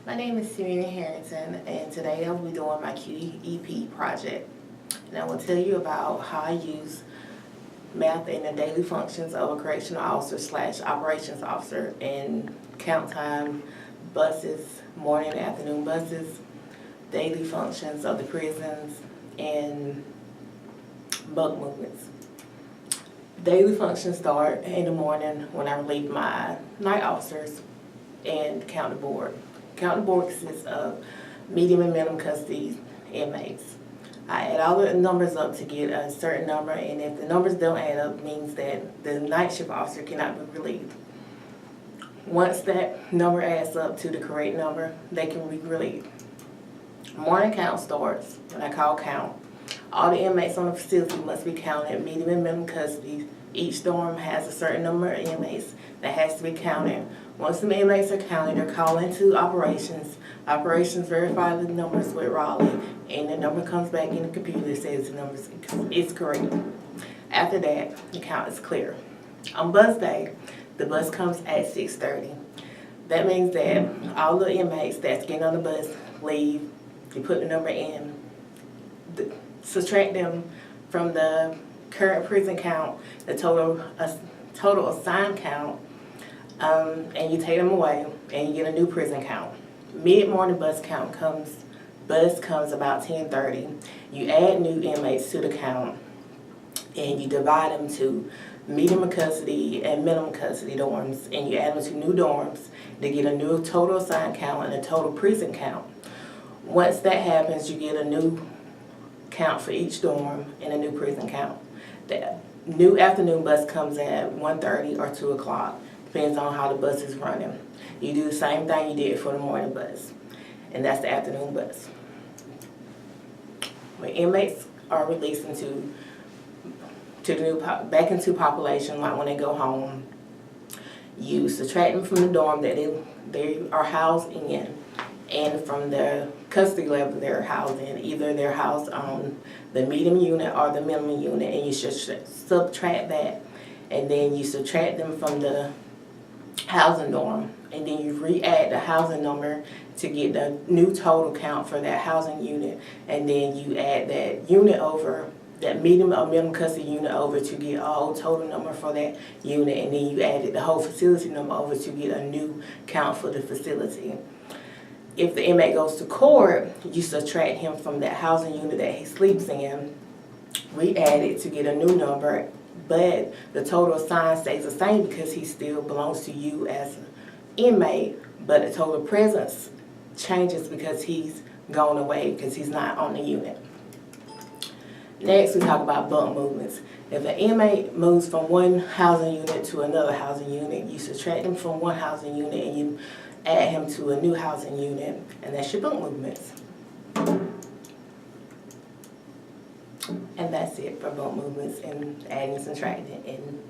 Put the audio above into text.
My name is Serena Harrington, and today I'll be doing my QEP project. And I will tell you about how I use math in the daily functions of a correctional officer slash operations officer in count time, buses, morning and afternoon buses, daily functions of the prisons, and bug movements. Daily functions start in the morning when I relieve my night officers and county board. County board consists of medium and minimum custody inmates. I add all the numbers up to get a certain number, and if the numbers don't add up, it means that the night shift officer cannot be relieved. Once that number adds up to the correct number, they can be relieved. Morning count starts when I call count. All the inmates on the facility must be counted, medium and minimum custody. Each dorm has a certain number of inmates that has to be counted. Once the inmates are counted, they're called into operations. Operations verify the numbers with Raleigh, and the number comes back in the computer that says the numbers is correct. After that, the count is clear. On bus day, the bus comes at 6:30. That means that all the inmates that's getting on the bus leave. You put the number in, subtract them from the current prison count, the total assigned count, and you take them away, and you get a new prison count. Mid-morning bus comes about 10:30. You add new inmates to the count, and you divide them to medium custody and minimum custody dorms, and you add them to new dorms to get a new total assigned count and a total prison count. Once that happens, you get a new count for each dorm and a new prison count. The new afternoon bus comes at 1:30 or 2 o'clock, depends on how the bus is running. You do the same thing you did for the morning bus, and that's the afternoon bus. When inmates are released back into population, like when they go home, you subtract them from the dorm that they are housed in, and from the custody level they're housed in. Either they're housed on the medium unit or the minimum unit, and you should subtract that, and then you subtract them from the housing dorm, and then you re-add the housing number to get the new total count for that housing unit, and then you add that unit over, that medium or minimum custody unit over to get a whole total number for that unit, and then you added the whole facility number over to get a new count for the facility. If the inmate goes to court, you subtract him from that housing unit that he sleeps in, re-add it to get a new number, but the total assigned stays the same because he still belongs to you as an inmate, but the total presence changes because he's gone away because he's not on the unit. Next, we talk about bump movements. If an inmate moves from one housing unit to another housing unit, you subtract him from one housing unit and you add him to a new housing unit, and that's your bump movements. And that's it for bump movements and adding, subtracting, and